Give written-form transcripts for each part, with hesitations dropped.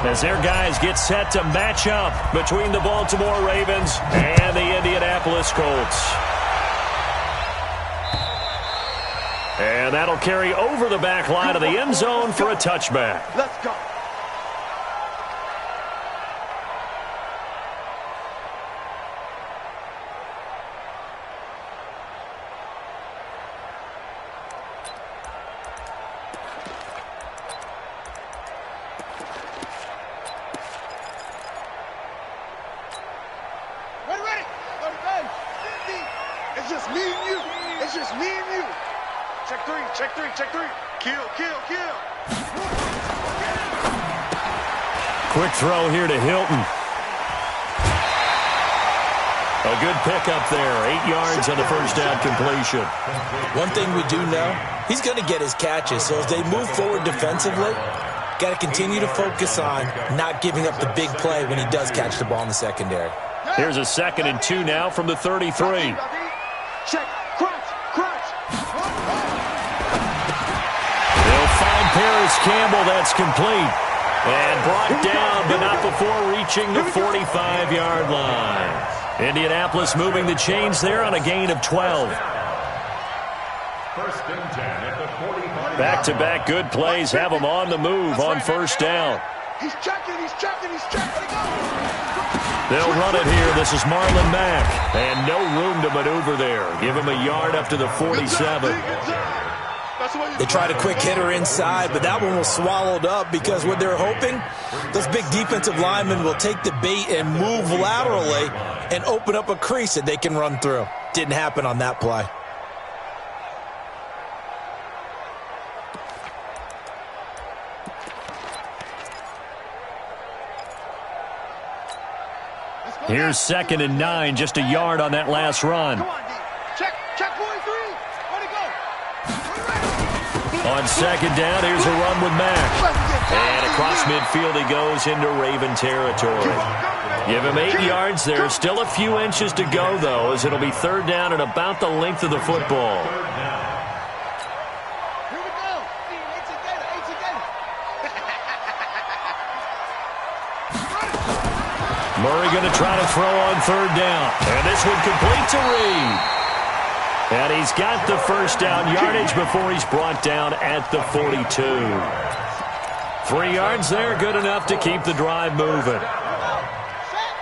as their guys get set to match up between the Baltimore Ravens and the Indianapolis Colts. And that'll carry over the back line of the end zone for a touchback. Let's go. It's just me and you. It's just me and you. Check three, check three, check three. Kill, kill, kill. Quick throw here to Hilton. A good pickup there. 8 yards on the first down completion. One thing we do know, he's going to get his catches. So as they move forward defensively, got to continue to focus on not giving up the big play when he does catch the ball in the secondary. Here's a 2nd and 2 now from the 33. Check, crunch, crunch. They'll find Paris Campbell. That's complete. And brought down, but not before reaching the 45-yard line. Indianapolis moving the chains there on a gain of 12. Back-to-back good plays have them on the move on first down. He's checking, he's checking, he's checking. They'll run it here. This is Marlon Mack. And no room to maneuver there. Give him a yard up to the 47. They tried a quick hitter inside, but that one was swallowed up because what they're hoping, those big defensive linemen will take the bait and move laterally and open up a crease that they can run through. Didn't happen on that play. Here's 2nd and 9, just a yard on that last run. Check, check, 43. Where'd he go? On 2nd down, here's a run with Mack. And across midfield he goes into Raven territory. Give him 8 yards there. Still a few inches to go, though, as it'll be 3rd down and about the length of the football. Here we go. Eight together. Murray going to try to throw on 3rd down. And this one complete to Reed. And he's got the first down yardage before he's brought down at the 42. 3 yards there, good enough to keep the drive moving.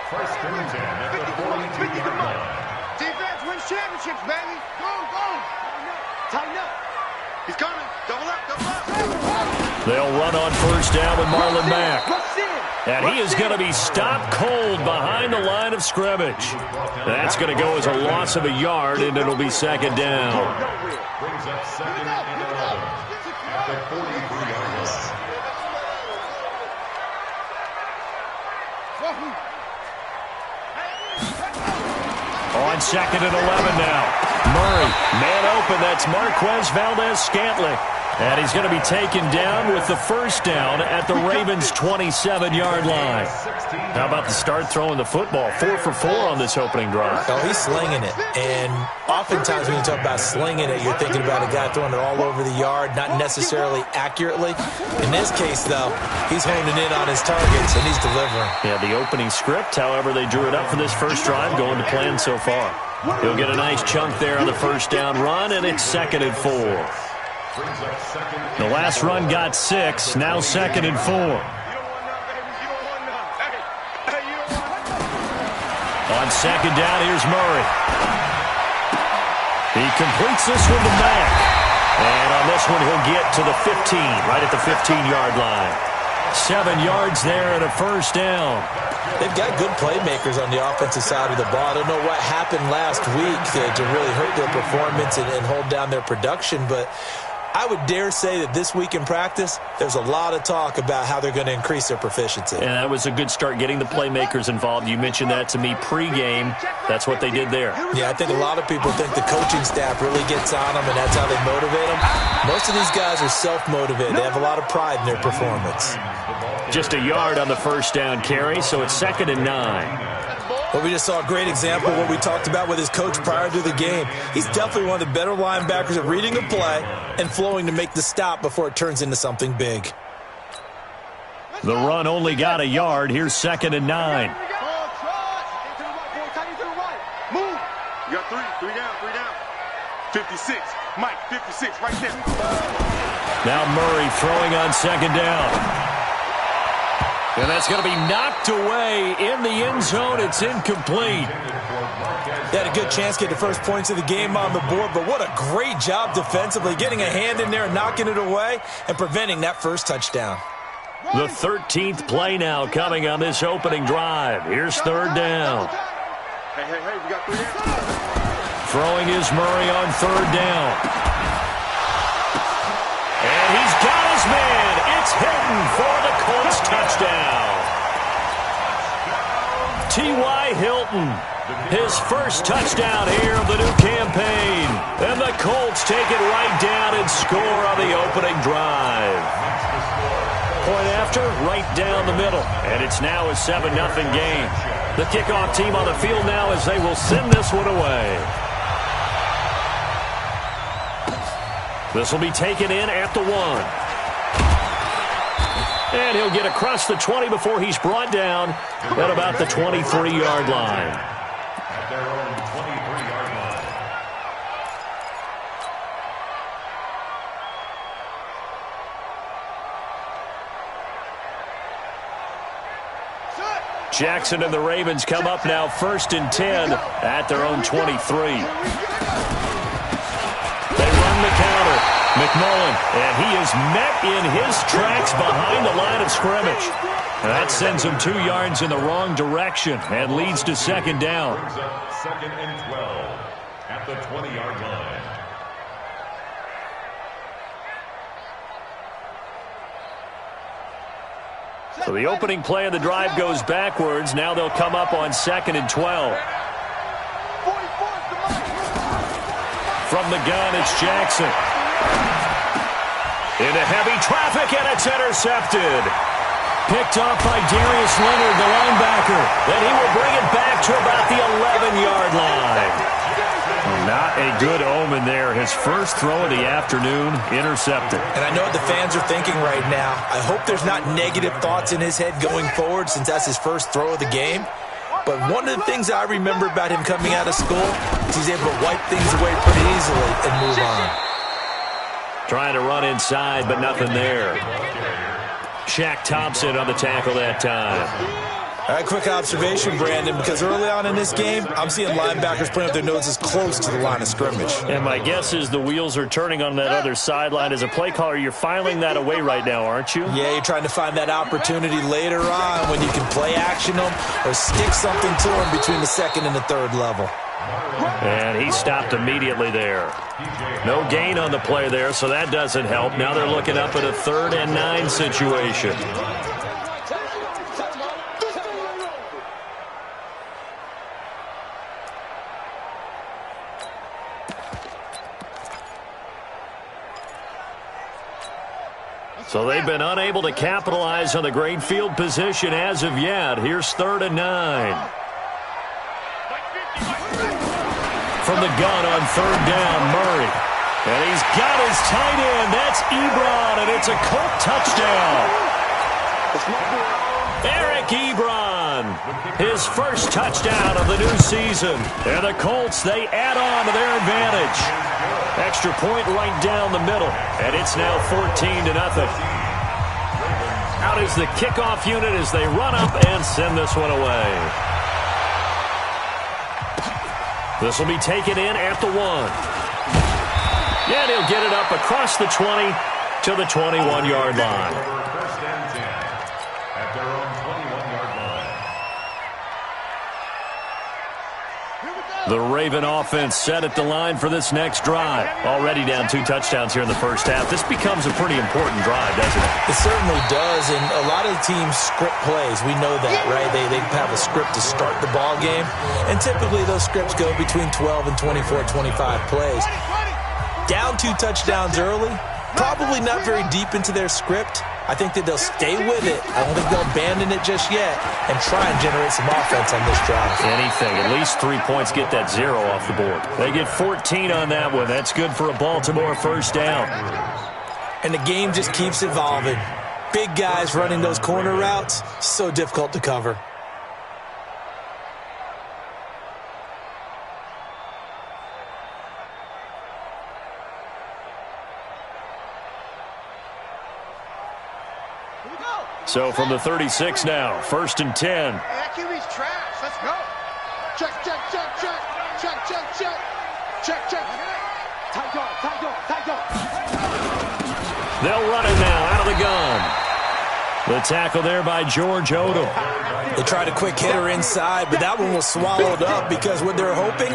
First and 10 at the 42-yard line. Defense wins championships, baby. Go, go. Tighten up. He's coming. Double up, double up. They'll run on first down with Marlon Mack. And he is going to be stopped cold behind the line of scrimmage. That's going to go as a loss of a yard, and it'll be 2nd down. Brings up 2nd and 11 at the 43-yard line. On 2nd and 11 now. Murray, man open. That's Marquez Valdez-Scantling. And he's going to be taken down with the first down at the Ravens' 27-yard line. How about the start throwing the football? 4 for 4 on this opening drive. Oh, he's slinging it. And oftentimes when you talk about slinging it, you're thinking about a guy throwing it all over the yard, not necessarily accurately. In this case, though, he's honing in on his targets, and he's delivering. Yeah, the opening script, however, they drew it up for this first drive, going to plan so far. He'll get a nice chunk there on the first down run, and it's 2nd and 4. The last run got 6, now 2nd and 4. On 2nd down, here's Murray. He completes this one to Mack. And on this one, he'll get to the 15, right at the 15-yard line. 7 yards there and a first down. They've got good playmakers on the offensive side of the ball. I don't know what happened last week to really hurt their performance and hold down their production, but I would dare say that this week in practice, there's a lot of talk about how they're going to increase their proficiency. And that was a good start, getting the playmakers involved. You mentioned that to me pregame. That's what they did there. Yeah, I think a lot of people think the coaching staff really gets on them, and that's how they motivate them. Most of these guys are self-motivated. They have a lot of pride in their performance. Just a yard on the first down carry, so it's 2nd and 9. Well, we just saw a great example of what we talked about with his coach prior to the game. He's definitely one of the better linebackers at reading a play and flowing to make the stop before it turns into something big. The run only got a yard. Here's 2nd and 9. Move. You got three down. 56. Mike, 56, right there. Now Murray throwing on 2nd down. And that's going to be knocked away in the end zone. It's incomplete. They had a good chance to get the first points of the game on the board, but what a great job defensively, getting a hand in there and knocking it away and preventing that first touchdown. The 13th play now coming on this opening drive. Here's 3rd down. Hey, we got 3 down. Throwing is Murray on 3rd down. And he's got his man. It's Hilton for the Colts touchdown. T.Y. Hilton, his first touchdown here of the new campaign. And the Colts take it right down and score on the opening drive. Point after, right down the middle. And it's now a 7-0 game. The kickoff team on the field now as they will send this one away. This will be taken in at the 1. And he'll get across the 20 before he's brought down at about the 23-yard line. At their own 23-yard line. Jackson and the Ravens come up now 1st and 10 at their own 23. They run the counter. McMullen, and he is met in his tracks behind the line of scrimmage. And that sends him 2 yards in the wrong direction and leads to 2nd down. 2nd and 12 at the 20-yard line. So the opening play of the drive goes backwards. Now they'll come up on 2nd and 12. From the gun, it's Jackson. Into heavy traffic, and it's intercepted. Picked off by Darius Leonard, the linebacker. Then he will bring it back to about the 11-yard line. Not a good omen there. His first throw of the afternoon, intercepted. And I know what the fans are thinking right now. I hope there's not negative thoughts in his head going forward since that's his first throw of the game. But one of the things I remember about him coming out of school is he's able to wipe things away pretty easily and move on. Trying to run inside, but nothing there. Shaq Thompson on the tackle that time. All right, quick observation, Brandon, because early on in this game, I'm seeing linebackers putting up their noses close to the line of scrimmage. And my guess is the wheels are turning on that other sideline. As a play caller, you're filing that away right now, aren't you? Yeah, you're trying to find that opportunity later on when you can play action them or stick something to them between the 2nd and the 3rd level. And he stopped immediately there. No gain on the play there, so that doesn't help. Now they're looking up at a 3rd and 9 situation. So they've been unable to capitalize on the great field position as of yet. Here's 3rd and 9. From the gun on 3rd down, Murray. And he's got his tight end. That's Ebron, and it's a Colt touchdown. Eric Ebron, his first touchdown of the new season. And the Colts, they add on to their advantage. Extra point right down the middle, and it's now 14-0. Out is the kickoff unit as they run up and send this one away. This will be taken in at the 1. And he'll get it up across the 20 to the 21-yard line. First and 10 at their own 21-yard line. The Raven offense set at the line for this next drive. Already down 2 touchdowns here in the first half. This becomes a pretty important drive, doesn't it? It certainly does, and a lot of the teams script plays. We know that, right? They have a script to start the ball game, and typically those scripts go between 12 and 24, 25 plays. Down 2 touchdowns early, probably not very deep into their script. I think that they'll stay with it. I don't think they'll abandon it just yet and try and generate some offense on this drive. Anything. At least 3 points get that 0 off the board. They get 14 on that one. That's good for a Baltimore first down. And the game just keeps evolving. Big guys running those corner routes, so difficult to cover. So from the 36 now, 1st and 10. That QB's trash. Let's go. Check, check, check, check. Check, check, check. Check, check. Tight dog, tight dog, tight dog. They'll run it now out of the gun. The tackle there by George Odom. They tried a quick hitter inside, but that one was swallowed up because what they're hoping,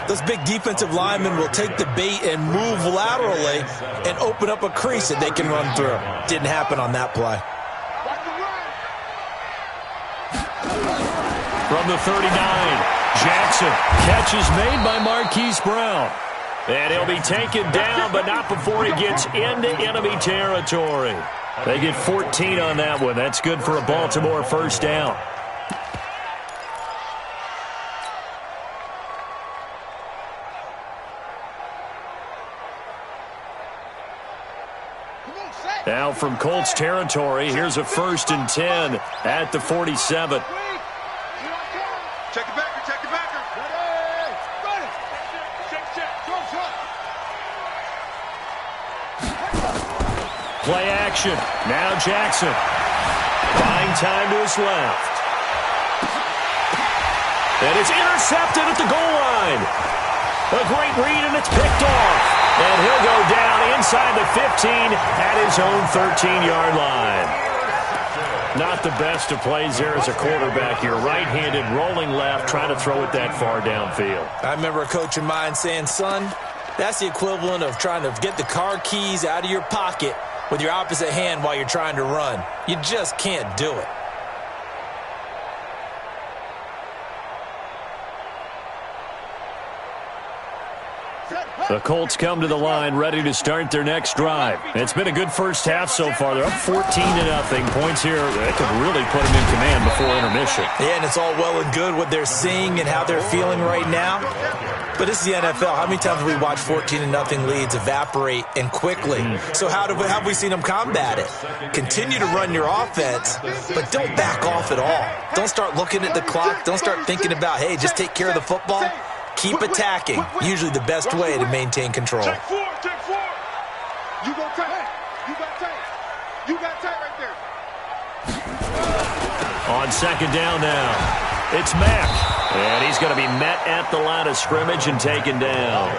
those big defensive linemen will take the bait and move laterally and open up a crease that they can run through. Didn't happen on that play. From the 39, Jackson. Catch is made by Marquise Brown. And he'll be taken down, but not before he gets into enemy territory. They get 14 on that one. That's good for a Baltimore first down. Now from Colts territory, here's a 1st and 10 at the 47. Check it backer, check it backer. Ready. Ready. Check, check. Throw, throw. Play action. Now Jackson. Buying time to his left. And it's intercepted at the goal line. A great read, and it's picked off. And he'll go down inside the 15 at his own 13-yard line. Not the best of plays there as a quarterback. You're right-handed, rolling left, trying to throw it that far downfield. I remember a coach of mine saying, son, that's the equivalent of trying to get the car keys out of your pocket with your opposite hand while you're trying to run. You just can't do it. The Colts come to the line ready to start their next drive. It's been a good first half so far. They're up 14-0. Points here that could really put them in command before intermission. Yeah, and it's all well and good what they're seeing and how they're feeling right now. But this is the NFL. How many times have we watched 14-0 leads evaporate and quickly? So how have we seen them combat it? Continue to run your offense, but don't back off at all. Don't start looking at the clock. Don't start thinking about, hey, just take care of the football. Keep attacking. Usually the best way to maintain control. Check four, check four. You go tight. You got tight. You got tight right there. On 2nd down now, it's Mack. And he's going to be met at the line of scrimmage and taken down.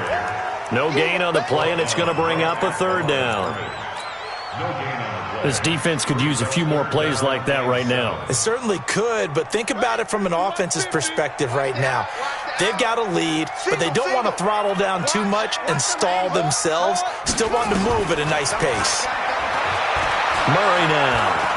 No gain on the play, and it's going to bring up a 3rd down. This defense could use a few more plays like that right now. It certainly could, but think about it from an offense's perspective right now. They've got a lead, but they don't want to throttle down too much and stall themselves. Still want to move at a nice pace. Murray now.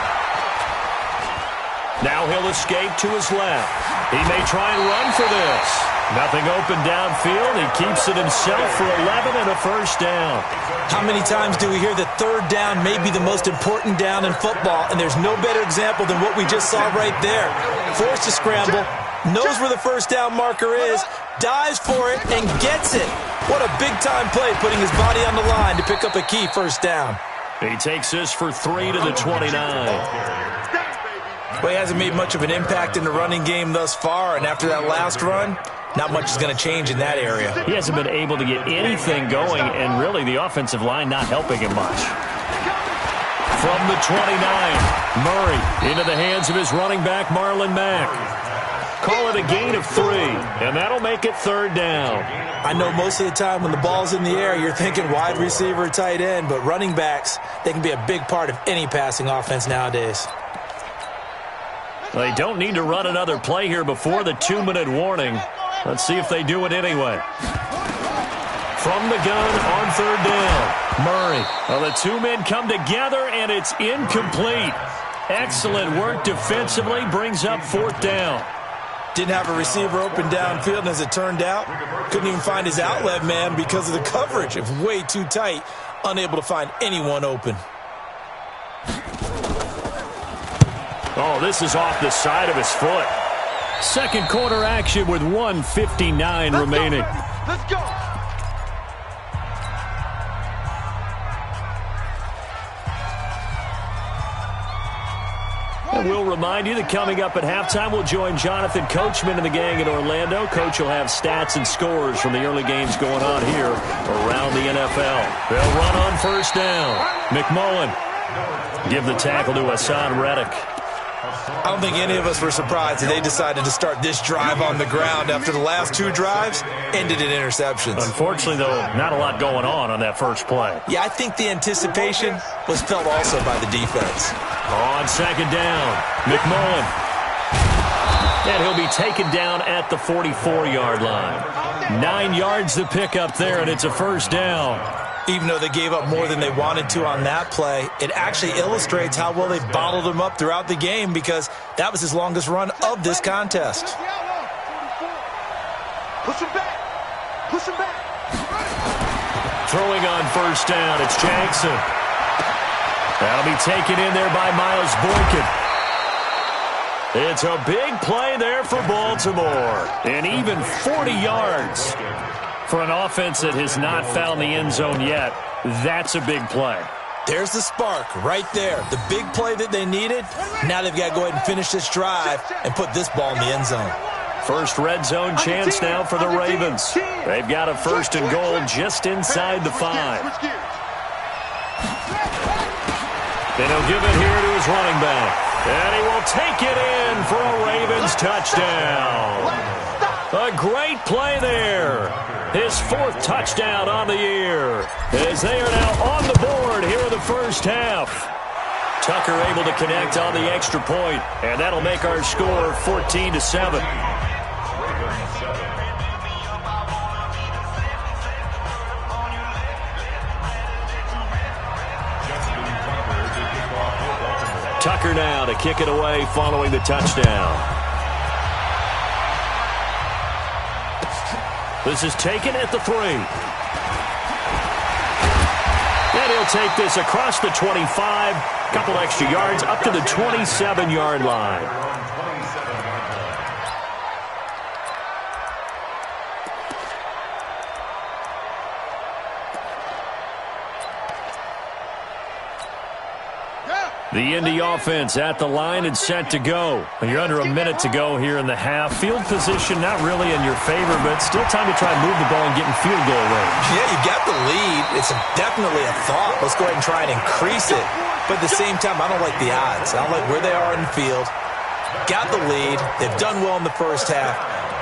Now he'll escape to his left. He may try and run for this. Nothing open downfield. He keeps it himself for 11 and a first down. How many times do we hear that 3rd down may be the most important down in football, and there's no better example than what we just saw right there. Forced to scramble, knows where the first down marker is, dives for it, and gets it. What a big-time play, putting his body on the line to pick up a key first down. He takes this for 3 to the 29. Well, he hasn't made much of an impact in the running game thus far, and after that last run, not much is going to change in that area. He hasn't been able to get anything going, and really the offensive line not helping him much. From the 29, Murray into the hands of his running back, Marlon Mack. Call it a gain of 3, and that'll make it 3rd down. I know most of the time when the ball's in the air, you're thinking wide receiver, tight end, but running backs, they can be a big part of any passing offense nowadays. They don't need to run another play here before the 2-minute warning. Let's see if they do it anyway. From the gun on 3rd down, Murray. Well, the 2 men come together, and it's incomplete. Excellent work defensively, brings up 4th down. Didn't have a receiver open downfield, and as it turned out, couldn't even find his outlet man because of the coverage. It was way too tight, unable to find anyone open. Oh, this is off the side of his foot. 2nd quarter action with 1:59 remaining. Let's go. remind you that coming up at halftime, we'll join Jonathan Coachman and the gang in Orlando. Coach will have stats and scores from the early games going on here around the NFL. They'll run on first down. McMullen give the tackle to Hassan Reddick. I don't think any of us were surprised that they decided to start this drive on the ground after the last two drives ended in interceptions. Unfortunately, though, not a lot going on that first play. Yeah, I think the anticipation was felt also by the defense. On second down, McMullen. And he'll be taken down at the 44-yard line. 9 yards to pick up there, and it's a first down. Even though they gave up more than they wanted to on that play, it actually illustrates how well they bottled him up throughout the game because that was his longest run of this contest. Push him back. Push him back. Throwing on first down, it's Jackson. That'll be taken in there by Miles Boykin. It's a big play there for Baltimore. And even 40 yards. For an offense that has not found the end zone yet, that's a big play. There's the spark right there. The big play that they needed. Now they've got to go ahead and finish this drive and put this ball in the end zone. First red zone chance now for the Ravens. They've got a first and goal just inside the 5. Then he'll give it here to his running back. And he will take it in for a Ravens touchdown. A great play there. His 4th touchdown on the year, as they are now on the board here in the first half. Tucker able to connect on the extra point, and that'll make our score 14-7. Tucker now to kick it away following the touchdown. This is taken at the 3. And he'll take this across the 25. Couple extra yards up to the 27-yard line. The Indy offense at the line and set to go. You're under a minute to go here in the half. Field position not really in your favor, but still time to try and move the ball and get in field goal range. Yeah, you got the lead. It's definitely a thought. Let's go ahead and try and increase it. But at the same time, I don't like the odds. I don't like where they are in the field. Got the lead. They've done well in the first half.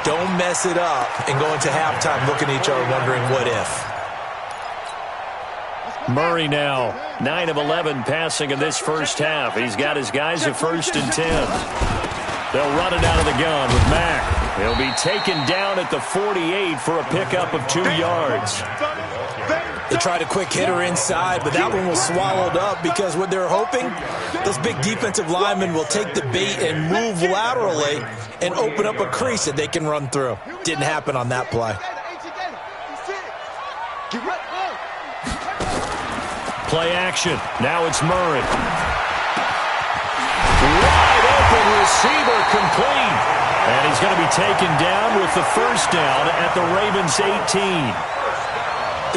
Don't mess it up and go into halftime looking at each other wondering what if. Murray now, 9 of 11 passing in this first half. He's got his guys at 1st and 10. They'll run it out of the gun with Mack. He'll be taken down at the 48 for a pickup of 2 yards. They tried a quick hitter inside, but that one was swallowed up because what they're hoping, those big defensive linemen will take the bait and move laterally and open up a crease that they can run through. Didn't happen on that play. Play action. Now it's Murray. Wide open receiver complete. And he's going to be taken down with the first down at the Ravens 18.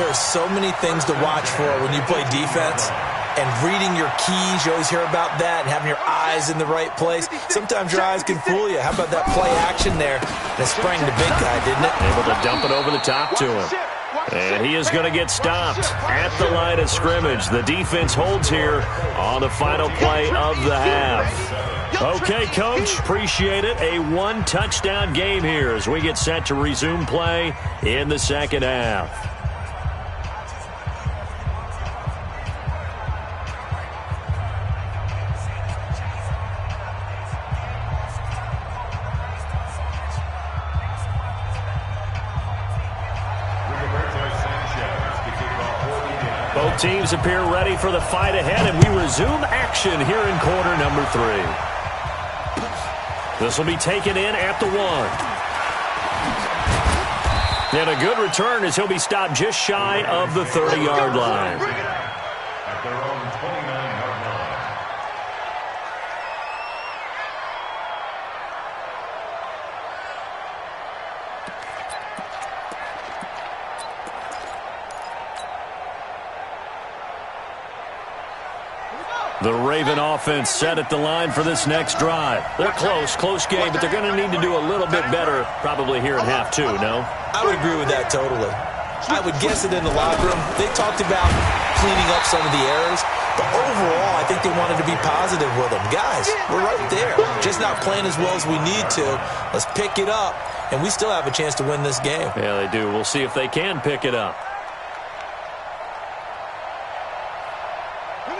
There are so many things to watch for when you play defense. And reading your keys, you always hear about that, and having your eyes in the right place. Sometimes your eyes can fool you. How about that play action there? And it sprang the big guy, didn't it? Able to dump it over the top to him. And he is going to get stopped at the line of scrimmage. The defense holds here on the final play of the half. Okay, Coach, appreciate it. A 1-touchdown game here as we get set to resume play in the second half. Both teams appear ready for the fight ahead, and we resume action here in quarter number 3. This will be taken in at the 1. And a good return as he'll be stopped just shy of the 30-yard line. At their own 29-yard line. The Raven offense set at the line for this next drive. They're close game, but they're going to need to do a little bit better probably here in half two, no? I would agree with that totally. I would guess it in the locker room. They talked about cleaning up some of the errors, but overall, I think they wanted to be positive with them. Guys, we're right there. Just not playing as well as we need to. Let's pick it up, and we still have a chance to win this game. Yeah, they do. We'll see if they can pick it up.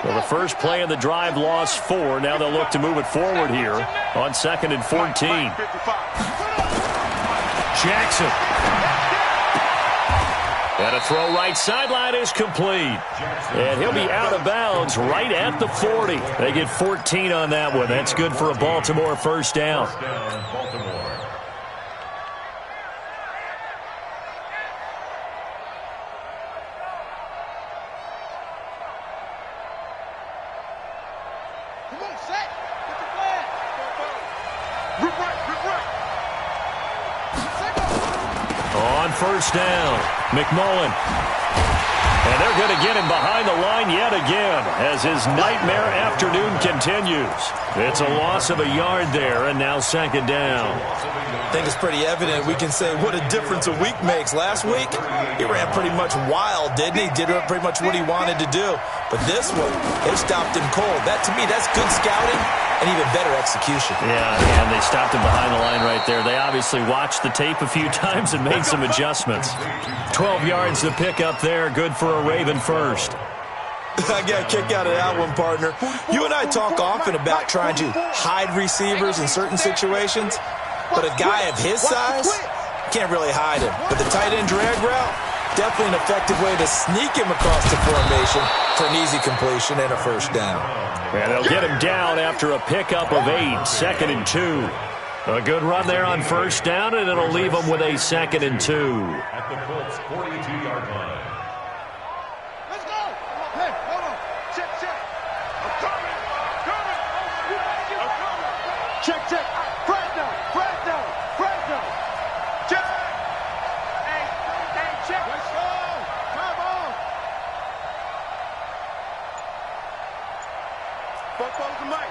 Well, the first play of the drive lost 4. Now they'll look to move it forward here on 2nd and 14. Jackson. And a throw right sideline is complete. And he'll be out of bounds right at the 40. They get 14 on that one. That's good for a Baltimore first down. First down, McMullen. And they're going to get him behind the line yet again as his nightmare afternoon continues. It's a loss of a yard there, and now 2nd down. I think it's pretty evident. We can say what a difference a week makes. Last week, he ran pretty much wild, didn't he? Did pretty much what he wanted to do. But this one, they stopped him cold. That, to me, that's good scouting and even better execution. Yeah, and they stopped him behind the line right there. They obviously watched the tape a few times and made some adjustments. 12 yards to pick up there. Good for a Raven first. I got a kick out of that one, partner. You and I talk often about trying to hide receivers in certain situations, but a guy of his size can't really hide him. But the tight end drag route, definitely an effective way to sneak him across the formation for an easy completion and a first down. And they'll get him down after a pickup of 8, 2nd and 2. A good run there on first down, and it'll leave them with a 2nd and 2. At the Colts' 42-yard line. Let's go. Hey, hold on. Check. I'm coming. Check. Fresno. Check. Hey, check. Let's go. Come on. Bo's the mic.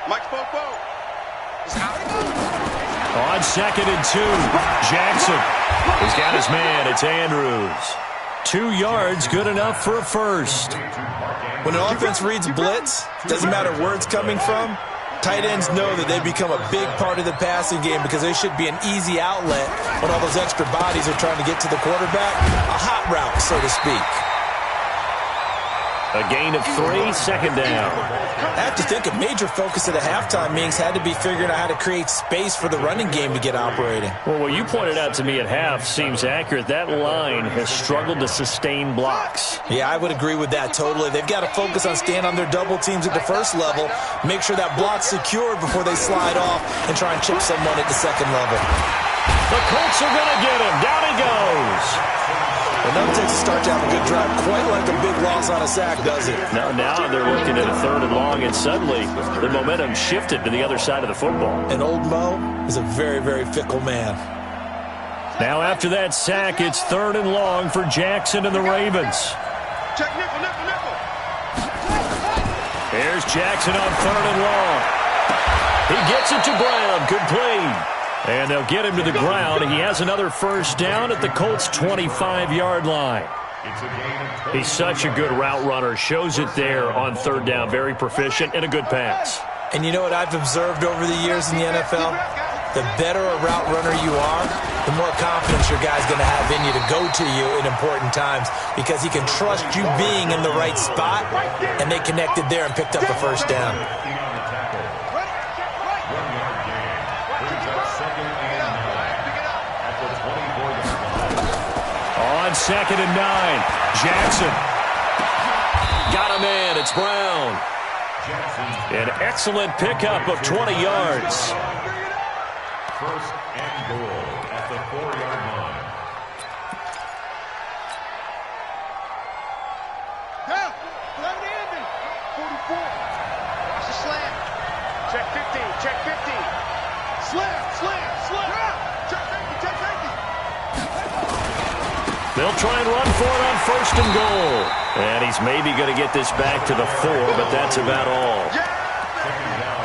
Mike's Bo. On 2nd and 2, Jackson. He's got his man. It's Andrews. 2 yards, good enough for a first. When an offense reads blitz, doesn't matter where it's coming from, tight ends know that they become a big part of the passing game because they should be an easy outlet when all those extra bodies are trying to get to the quarterback. A hot route, so to speak. A gain of 3, 2nd down. I have to think a major focus at a halftime meetings had to be figuring out how to create space for the running game to get operating. Well, what you pointed out to me at half seems accurate. That line has struggled to sustain blocks. Yeah, I would agree with that totally. They've got to focus on staying on their double teams at the first level, make sure that block's secured before they slide off and try and chip someone at the second level. The Colts are going to get him. Down he goes. It doesn't take a start to have a good drive quite like a big loss on a sack, does it? Now they're looking at a 3rd and long, and suddenly the momentum shifted to the other side of the football. And old Mo is a very, very fickle man. Now after that sack, it's 3rd and long for Jackson and the Ravens. Check nickel. Here's Jackson on 3rd and long. He gets it to Brown. Good play. And they'll get him to the ground. He has another first down at the Colts' 25-yard line. He's such a good route runner. Shows it there on 3rd down. Very proficient and a good pass. And you know what I've observed over the years in the NFL? The better a route runner you are, the more confidence your guy's going to have in you to go to you in important times because he can trust you being in the right spot, and they connected there and picked up the first down. On 2nd and 9, Jackson. Got him in. It's Brown. An excellent pickup of 20 yards. 1st and goal at the 4-yard line. Down. Down the ending. 44. Watch the slam. Check 15. Slam. Check safety. They'll try and run for it on 1st and goal. And he's maybe going to get this back to the 4, but that's about all.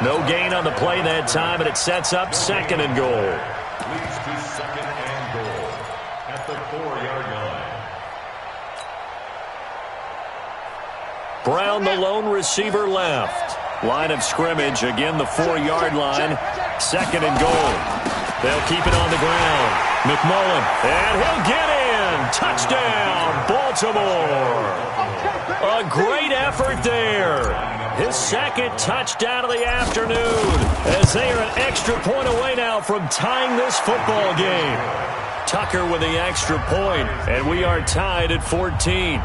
No gain on the play that time, and it sets up 2nd and goal. Leads to 2nd and goal at the 4-yard line. Brown, the lone receiver, left. Line of scrimmage, again the 4-yard line. 2nd and goal. They'll keep it on the ground. McMullen, and he'll get in. Touchdown, Baltimore. A great effort there. His 2nd touchdown of the afternoon, as they are an extra point away now from tying this football game. Tucker with the extra point, and we are tied at 14.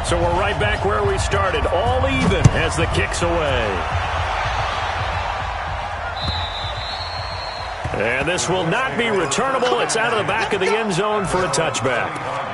So we're right back where we started, all even as the kick's away. And this will not be returnable. It's out of the back of the end zone for a touchback.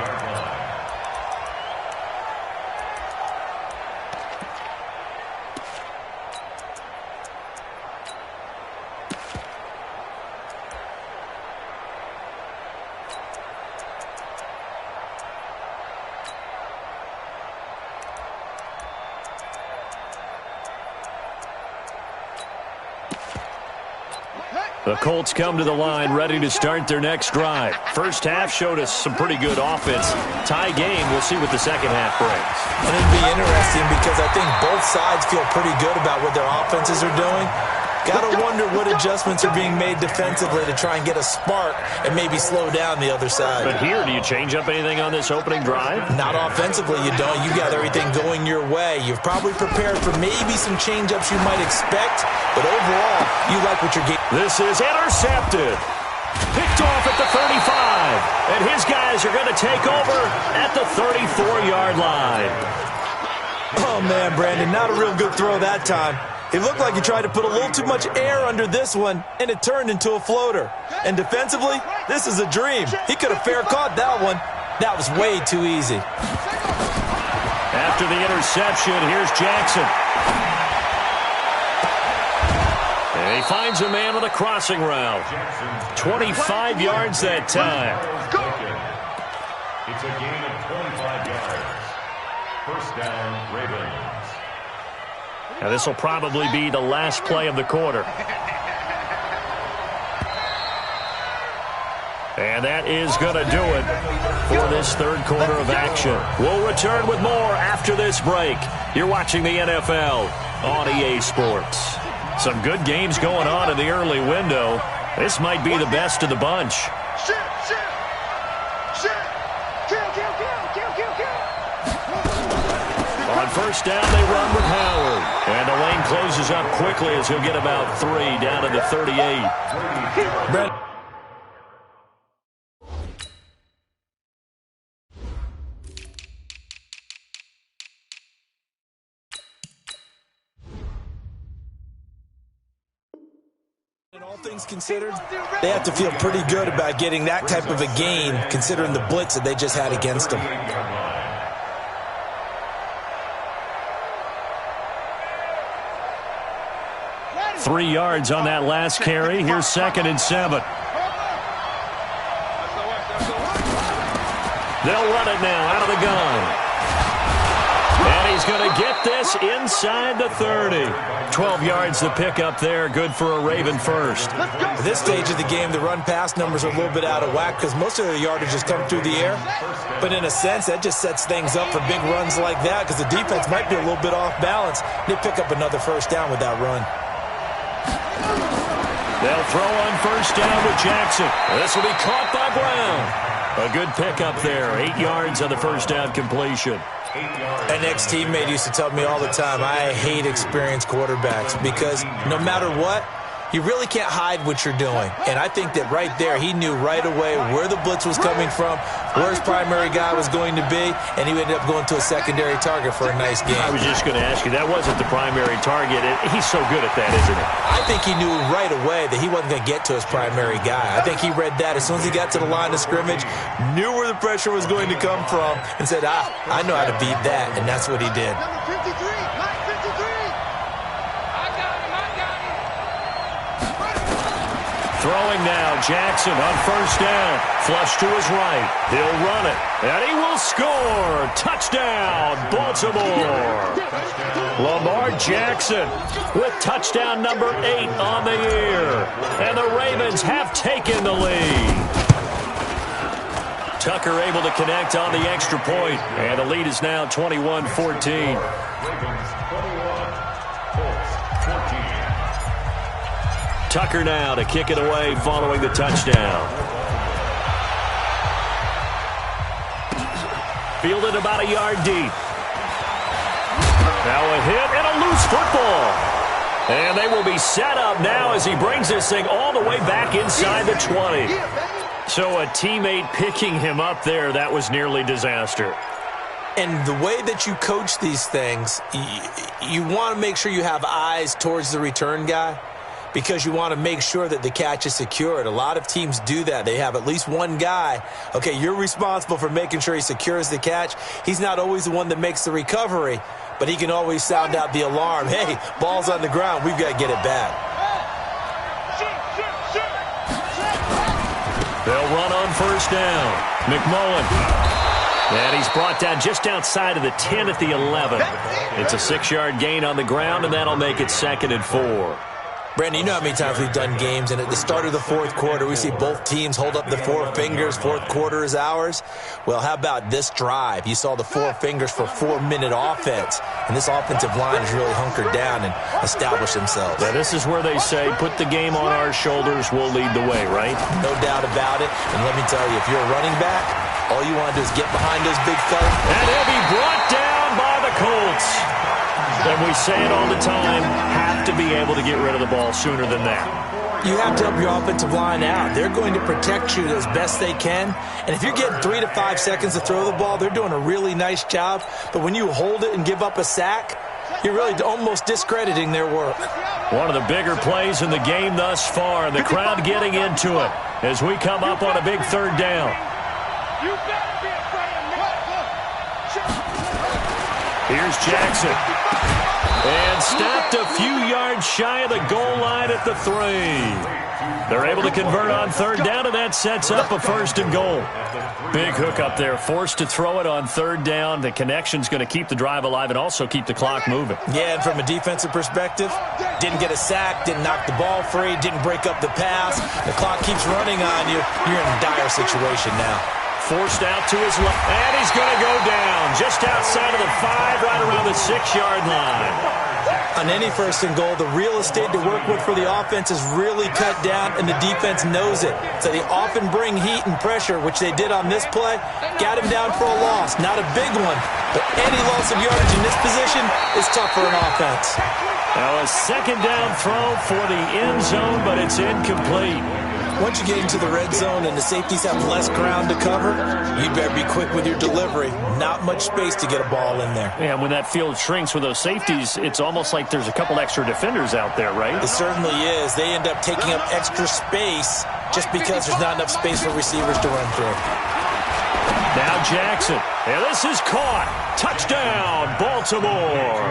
The Colts come to the line ready to start their next drive. First half showed us some pretty good offense. Tie game, we'll see what the second half brings. And it'll be interesting because I think both sides feel pretty good about what their offenses are doing. Got to wonder what adjustments are being made defensively to try and get a spark and maybe slow down the other side. But here, do you change up anything on this opening drive? Not offensively, you don't. You got everything going your way. You've probably prepared for maybe some change-ups you might expect, but overall, you like what you're getting. This is intercepted. Picked off at the 35. And his guys are going to take over at the 34-yard line. Oh, man, Brandon, not a real good throw that time. It looked like he tried to put a little too much air under this one, and it turned into a floater. And defensively, this is a dream. He could have fair caught that one. That was way too easy. After the interception, here's Jackson. And he finds a man on the crossing route. 25 yards that time. It's a gain of 25 yards. First down, Ravens. Now, this will probably be the last play of the quarter. And that is going to do it for this third quarter of action. We'll return with more after this break. You're watching the NFL on EA Sports. Some good games going on in the early window. This might be the best of the bunch. On first down, they run with Howard. And the lane closes up quickly as he'll get about 3 down to the 38. All things considered, they have to feel pretty good about getting that type of a gain, considering the blitz that they just had against them. 3 yards on that last carry. Here's 2nd and 7. They'll run it now out of the gun. And he's going to get this inside the 30. 12 yards to pick up there. Good for a Raven first. At this stage of the game, the run-pass numbers are a little bit out of whack because most of the yardage has come through the air. But in a sense, that just sets things up for big runs like that because the defense might be a little bit off balance. They pick up another first down with that run. They'll throw on first down with Jackson. This will be caught by Brown. A good pickup there. 8 yards on the first down completion. An ex-teammate used to tell me all the time, I hate experienced quarterbacks because no matter what, you really can't hide what you're doing. And I think that right there, he knew right away where the blitz was coming from, where his primary guy was going to be, and he ended up going to a secondary target for a nice game. I was just going to ask you, that wasn't the primary target. He's so good at that, isn't he? I think he knew right away that he wasn't going to get to his primary guy. I think he read that as soon as he got to the line of scrimmage, knew where the pressure was going to come from, and said, I know how to beat that, and that's what he did. Number 53, line 53. Throwing now, Jackson on first down. Flush to his right. He'll run it, and he will score. Touchdown, Baltimore. Lamar Jackson with touchdown number 8 on the year. And the Ravens have taken the lead. Tucker able to connect on the extra point, and the lead is now 21-14. Tucker now to kick it away following the touchdown. Fielded about a yard deep. Now a hit and a loose football. And they will be set up now as he brings this thing all the way back inside the 20. So a teammate picking him up there, that was nearly disaster. And the way that you coach these things, you want to make sure you have eyes towards the return guy, because you want to make sure that the catch is secured. A lot of teams do that. They have at least one guy. Okay, you're responsible for making sure he secures the catch. He's not always the one that makes the recovery, but he can always sound out the alarm. Hey, ball's on the ground. We've got to get it back. They'll run on first down. McMullen. And he's brought down just outside of the 10 at the 11. It's a 6-yard gain on the ground, and that'll make it 2nd and 4. Brandon, you know how many times we've done games, and at the start of the fourth quarter, we see both teams hold up the 4 fingers. Fourth quarter is ours. Well, how about this drive? You saw the 4 fingers for 4-minute offense, and this offensive line has really hunkered down and established themselves. Yeah, this is where they say, put the game on our shoulders, we'll lead the way, right? No doubt about it. And let me tell you, if you're a running back, all you want to do is get behind those big fellas. And he'll be brought down by the Colts. And we say it all the time, have to be able to get rid of the ball sooner than that. You have to help your offensive line out. They're going to protect you as best they can. And if you're getting 3 to 5 seconds to throw the ball, they're doing a really nice job. But when you hold it and give up a sack, you're really almost discrediting their work. One of the bigger plays in the game thus far. The crowd getting into it as we come up on a big 3rd down. Here's Jackson. And stopped a few yards shy of the goal line at the 3. They're able to convert on 3rd down, and that sets up a 1st and goal. Big hook up there, forced to throw it on 3rd down. The connection's going to keep the drive alive and also keep the clock moving. Yeah, and from a defensive perspective, didn't get a sack, didn't knock the ball free, didn't break up the pass. The clock keeps running on you. You're in a dire situation now. Forced out to his left, and he's going to go down just outside of the 5, right around the 6-yard line. On any 1st and goal, the real estate to work with for the offense is really cut down, and the defense knows it. So they often bring heat and pressure, which they did on this play. Got him down for a loss. Not a big one, but any loss of yardage in this position is tough for an offense. Now a 2nd down throw for the end zone, but it's incomplete. Once you get into the red zone and the safeties have less ground to cover, you better be quick with your delivery. Not much space to get a ball in there. Yeah, when that field shrinks with those safeties, it's almost like there's a couple extra defenders out there, right? It certainly is. They end up taking up extra space just because there's not enough space for receivers to run through. Now Jackson. And this is caught. Touchdown, Baltimore.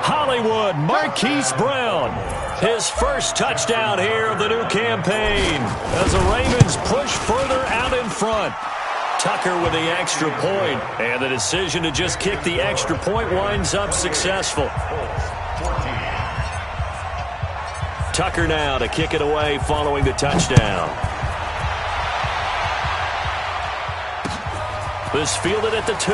Hollywood, Marquise Brown. His first touchdown here of the new campaign as the Ravens push further out in front. Tucker with the extra point, and the decision to just kick the extra point winds up successful. Tucker now to kick it away following the touchdown. This fielded at the 2.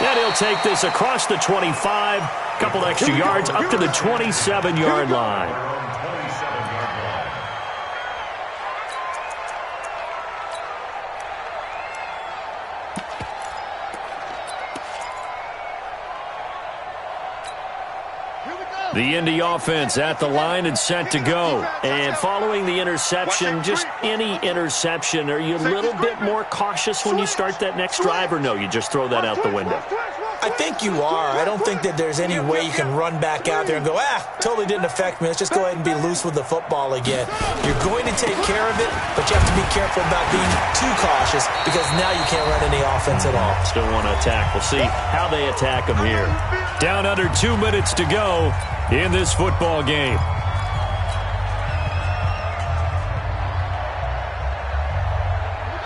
And he'll take this across the 25. Couple extra yards up to the 27-yard line. The Indy offense at the line and set to go. And following the interception, just any interception, are you a little bit more cautious when you start that next drive, or no, you just throw that out the window? I think you are. I don't think that there's any way you can run back out there and go, totally didn't affect me. Let's just go ahead and be loose with the football again. You're going to take care of it, but you have to be careful about being too cautious because now you can't run any offense at all. Still want to attack. We'll see how they attack them here. Down under 2 minutes to go in this football game.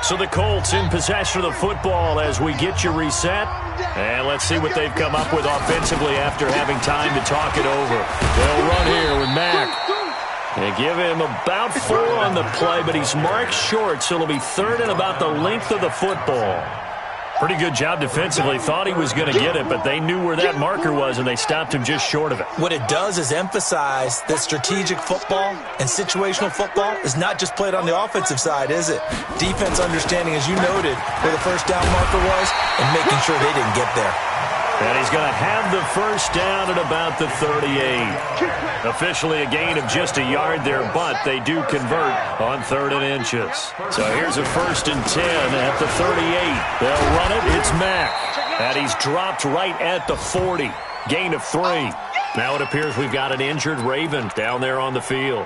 So the Colts in possession of the football as we get you reset. And let's see what they've come up with offensively after having time to talk it over. They'll run here with Mack. They give him about 4 on the play, but he's marked short, so it'll be 3rd and about the length of the football. Pretty good job defensively. Thought he was going to get it, but they knew where that marker was, and they stopped him just short of it. What it does is emphasize that strategic football and situational football is not just played on the offensive side, is it? Defense understanding, as you noted, where the first down marker was and making sure they didn't get there. And he's going to have the first down at about the 38. Officially a gain of just a yard there, but they do convert on 3rd and inches. So here's a 1st and 10 at the 38. They'll run it. It's Mack. And he's dropped right at the 40. Gain of 3. Now it appears we've got an injured Raven down there on the field.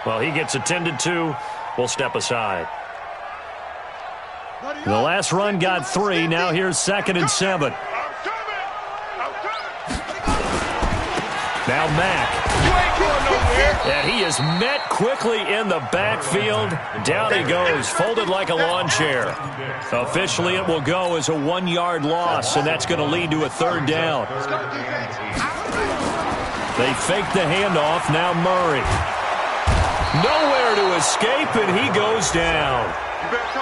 Well, he gets attended to. We'll step aside. The last run got 3. Now here's 2nd and 7. Now Mack. And he is met quickly in the backfield. Down he goes, folded like a lawn chair. Officially, it will go as a 1-yard loss, and that's going to lead to a 3rd down. They fake the handoff. Now Murray. Nowhere to escape, and he goes down.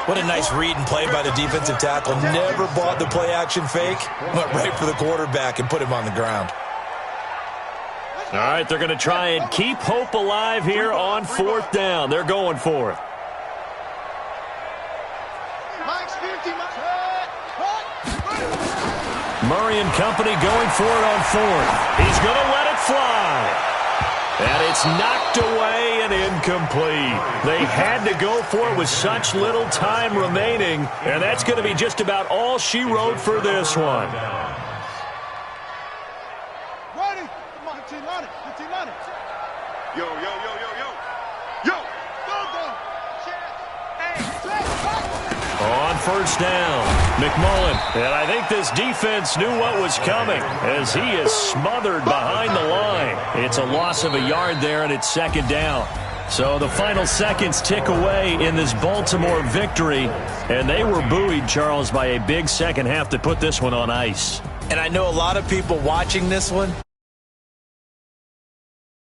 What a nice read and play by the defensive tackle. Never bought the play-action fake, went right for the quarterback and put him on the ground. All right, they're going to try and keep hope alive here on 4th down. They're going for it. Murray and company going for it on 4th. He's going to let it fly. And it's knocked away and incomplete. They had to go for it with such little time remaining, and that's going to be just about all she wrote for this one. Yo, yo, yo, yo, yo. Yo. Go, go. On 1st down, McMullen. And I think this defense knew what was coming as he is smothered behind the line. It's a loss of a yard there, and it's 2nd down. So the final seconds tick away in this Baltimore victory, and they were buoyed, Charles, by a big second half to put this one on ice. And I know a lot of people watching this one